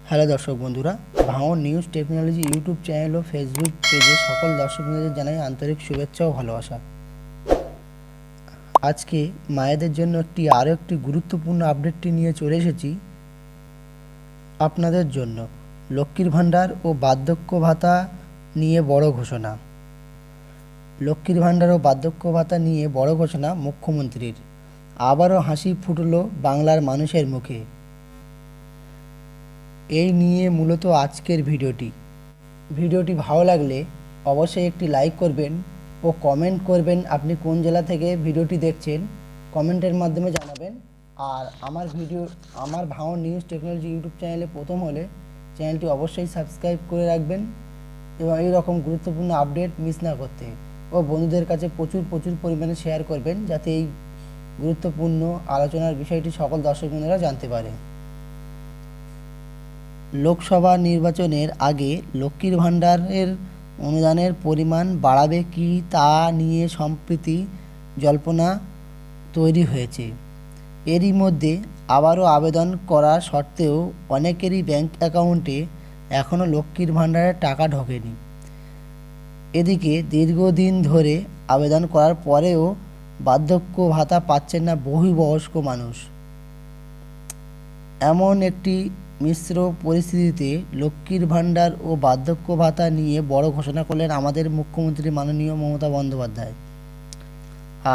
Hello দর্শক বন্ধুরা, ভাঙন নিউজ টেকনোলজি ইউটিউব চ্যানেল ও ফেসবুক পেজে সকল দর্শক বন্ধুদের জানাই আন্তরিক শুভেচ্ছা ও ভালোবাসা। আজকে মায়েদের জন্য আরও একটি গুরুত্বপূর্ণ আপডেটটি নিয়ে চলে এসেছি আপনাদের জন্য। লক্ষ্মীর ভাণ্ডার ও বার্ধক্য ভাতা নিয়ে বড় ঘোষণা। লক্ষ্মীর ভাণ্ডার ও বার্ধক্য ভাতা নিয়ে বড় ঘোষণা মুখ্যমন্ত্রীর। আবারও হাসি ফুটল বাংলার মানুষের মুখে। এই নিয়ে মূলত আজকের ভিডিওটি ভালো লাগলে অবশ্যই একটি লাইক করবেন ও কমেন্ট করবেন আপনি কোন জেলা থেকে ভিডিওটি দেখছেন, কমেন্টের মাধ্যমে জানাবেন। আর আমার ভাঙন নিউজ টেকনোলজি ইউটিউব চ্যানেলে প্রথম হলে চ্যানেলটি অবশ্যই সাবস্ক্রাইব করে রাখবেন এবং এই রকম গুরুত্বপূর্ণ আপডেট মিস না করতে, ও বন্ধুদের কাছে প্রচুর পরিমাণে শেয়ার করবেন যাতে এই গুরুত্বপূর্ণ আলোচনার বিষয়টি সকল দর্শক বন্ধুরা জানতে পারে। লোকসভা নির্বাচনের আগে লক্ষ্মীর ভাণ্ডারের অনুদানের পরিমাণ বাড়াবে কি তা নিয়ে সম্প্রতি জল্পনা তৈরি হয়েছে। এরই মধ্যে আবারও আবেদন করা সত্ত্বেও অনেকেরই ব্যাংক অ্যাকাউন্টে এখনও লক্ষ্মীর ভাণ্ডারের টাকা ঢোকেনি। এদিকে দীর্ঘদিন ধরে আবেদন করার পরেও বার্ধক্য ভাতা পাচ্ছেন না বহু বয়স্ক মানুষ। এমন একটি মিশ্র পরিস্থিতিতে লক্ষ্মীর ভাণ্ডার ও বার্ধক্য ভাতা নিয়ে বড় ঘোষণা করলেন আমাদের মুখ্যমন্ত্রী মাননীয় মমতা বন্দ্যোপাধ্যায়।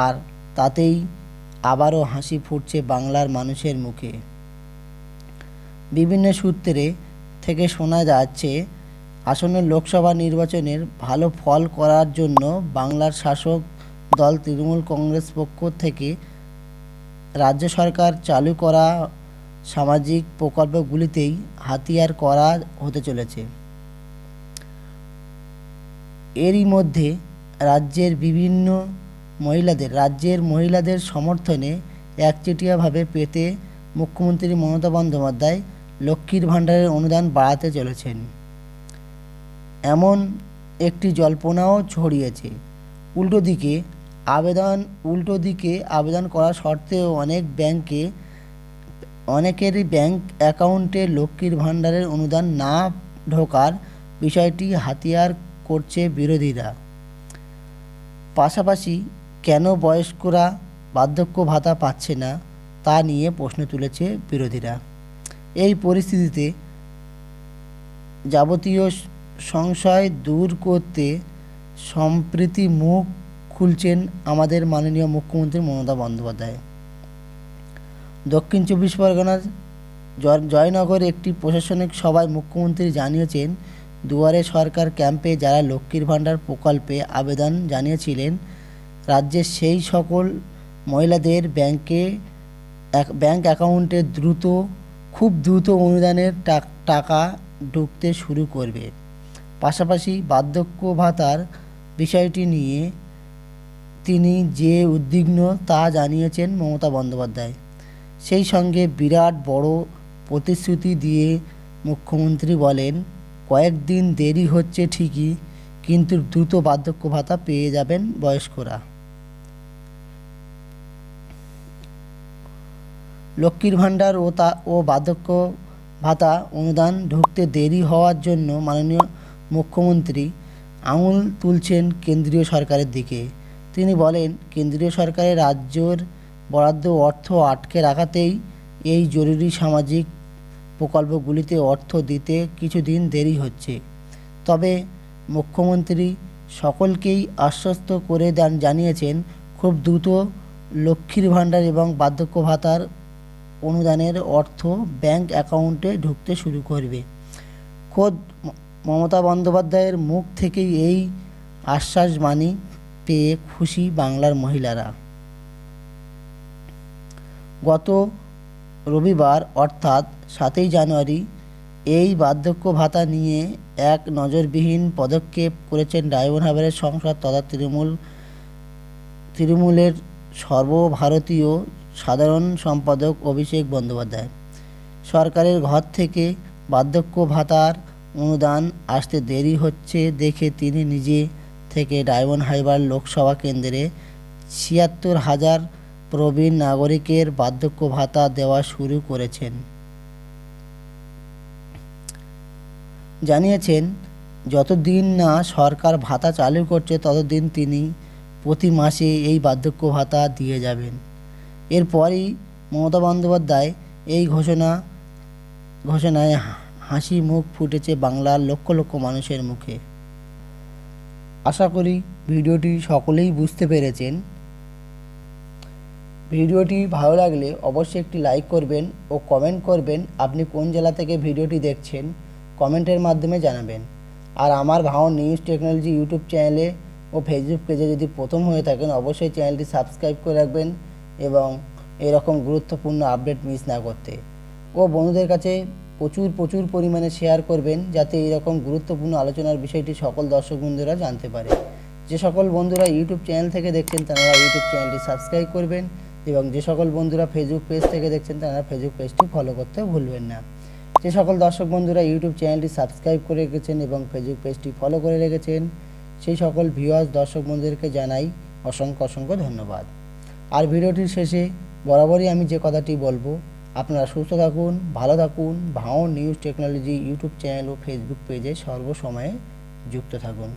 আর তাতেই আবারও হাসি ফুটছে বাংলার মানুষের মুখে। বিভিন্ন সূত্রে থেকে শোনা যাচ্ছে, আসন্ন লোকসভা নির্বাচনের ভালো ফল করার জন্য বাংলার শাসক দল তৃণমূল কংগ্রেস পক্ষ থেকে রাজ্য সরকার চালু করা সামাজিক প্রকল্পগুলিতেই হাতিয়ার করা হতে চলেছে। এরই মধ্যে রাজ্যের মহিলাদের সমর্থনে একচেটিয়াভাবে পেতে মুখ্যমন্ত্রী মমতা বন্দ্যোপাধ্যায় লক্ষ্মীর ভাণ্ডারের অনুদান বাড়াতে চলেছেন, এমন একটি জল্পনাও ছড়িয়েছে। উল্টো দিকে আবেদন করা সত্ত্বেও অনেকেরই ব্যাংক অ্যাকাউন্টে লক্ষ্মীর ভাণ্ডারের অনুদান না ঢোকার বিষয়টি হাতিয়ার করছে বিরোধীরা। পাশাপাশি কেন বয়স্করা বার্ধক্য ভাতা পাচ্ছে না তা নিয়ে প্রশ্ন তুলেছে বিরোধীরা। এই পরিস্থিতিতে যাবতীয় সংশয় দূর করতে সম্প্রতি মুখ খুলছেন আমাদের মাননীয় মুখ্যমন্ত্রী মমতা বন্দ্যোপাধ্যায়। দক্ষিণ চব্বিশ পরগনার জয়নগরে একটি প্রশাসনিক সভায় মুখ্যমন্ত্রী জানিয়েছেন, দুয়ারে সরকার ক্যাম্পে যারা লক্ষ্মীর ভাণ্ডার প্রকল্পে আবেদন জানিয়েছিলেন, রাজ্যের সেই সকল মহিলাদের ব্যাংক অ্যাকাউন্টে খুব দ্রুত অনুদানের টাকা ঢুকতে শুরু করবে। পাশাপাশি বার্ধক্য ভাতার বিষয়টি নিয়ে তিনি যে উদ্বিগ্ন তা জানিয়েছেন মমতা বন্দ্যোপাধ্যায়। সেই সঙ্গে বিরাট বড় প্রতিশ্রুতি দিয়ে মুখ্যমন্ত্রী বলেন, কয়েকদিন দেরি হচ্ছে ঠিকই, কিন্তু দ্রুত বার্ধক্য ভাতা পেয়ে যাবেন বয়স্করা। লক্ষ্মীর ভাণ্ডার ও বার্ধক্য ভাতা অনুদান ঢুকতে দেরি হওয়ার জন্য মাননীয় মুখ্যমন্ত্রী আঙুল তুলছেন কেন্দ্রীয় সরকারের দিকে। তিনি বলেন, কেন্দ্রীয় সরকারের রাজ্যের বরাদ্দ অর্থ আটকে রাখাতেই এই জরুরি সামাজিক প্রকল্পগুলিতে অর্থ দিতে কিছুদিন দেরি হচ্ছে। তবে মুখ্যমন্ত্রী সকলকেই আশ্বস্ত করে জানিয়েছেন, খুব দ্রুত লক্ষ্মীর ভাণ্ডার এবং বার্ধক্য ভাতার অনুদানের অর্থ ব্যাংক অ্যাকাউন্টে ঢুকতে শুরু করবে। খোদ মমতা বন্দ্যোপাধ্যায়ের মুখ থেকেই এই আশ্বাসবাণী পেয়ে খুশি বাংলার মহিলারা। গত রবিবার অর্থাৎ 7ই জানুয়ারি এই বার্ধক্য ভাতা নিয়ে এক নজিরবিহীন পদক্ষেপ করেছেন ডায়মন্ড হারবারের সাংসদ তথা তৃণমূলের সর্বভারতীয় সাধারণ সম্পাদক অভিষেক বন্দ্যোপাধ্যায়। সরকারের ঘর থেকে বার্ধক্য ভাতার অনুদান আসতে দেরি হচ্ছে দেখে তিনি নিজে থেকে ডায়মন্ড হারবার লোকসভা কেন্দ্রে ৭৬,০০০ প্রবীণ নাগরিকের বার্ধক্য ভাতা দেওয়া শুরু করেছেন। জানিয়েছেন, যতদিন না সরকার ভাতা চালু করছে ততদিন তিনি প্রতি মাসে এই বার্ধক্য ভাতা দিয়ে যাবেন। এরপরই মমতা বন্দ্যোপাধ্যায় এই ঘোষণায় হাসি মুখ ফুটেছে বাংলার লক্ষ লক্ষ মানুষের মুখে। আশা করি ভিডিওটি সকলেই বুঝতে পেরেছেন। ভিডিওটি ভালো লাগলে অবশ্যই একটি লাইক করবেন ও কমেন্ট করবেন আপনি কোন জেলা থেকে ভিডিওটি দেখছেন, কমেন্টের মাধ্যমে জানাবেন। আর আমার ভাঙড় নিউজ টেকনোলজি ইউটিউব চ্যানেলে ও ফেসবুক পেজে যদি প্রথম হয়ে থাকেন অবশ্যই চ্যানেলটি সাবস্ক্রাইব করে রাখবেন এবং এরকম গুরুত্বপূর্ণ আপডেট মিস না করতে। ও বন্ধুদের কাছে প্রচুর পরিমাণে শেয়ার করবেন যাতে এরকম গুরুত্বপূর্ণ আলোচনার বিষয়টি সকল দর্শক বন্ধুরা জানতে পারে। যে সকল বন্ধুরা ইউটিউব চ্যানেল থেকে দেখছেন তারা ইউটিউব চ্যানেলটি সাবস্ক্রাইব করবেন এবং যে সকল বন্ধুরা ফেসবুক পেজ থেকে দেখছেন তারা ফেসবুক পেজটি ফলো করতে ভুলবেন না। যে সকল দর্শক বন্ধুরা ইউটিউব চ্যানেলটি সাবস্ক্রাইব করে রেখেছেন এবং ফেসবুক পেজটি ফলো করে রেখেছেন সেই সকল ভিউয়ার্স দর্শক বন্ধুদেরকে জানাই অসংখ্য ধন্যবাদ। আর ভিডিওটির শেষে বরাবরই আমি যে কথাটি বলবো, আপনারা সুস্থ থাকুন, ভালো থাকুন, ভাঙড় নিউজ টেকনোলজি ইউটিউব চ্যানেল ও ফেসবুক পেজে সর্বসময়ে যুক্ত থাকুন।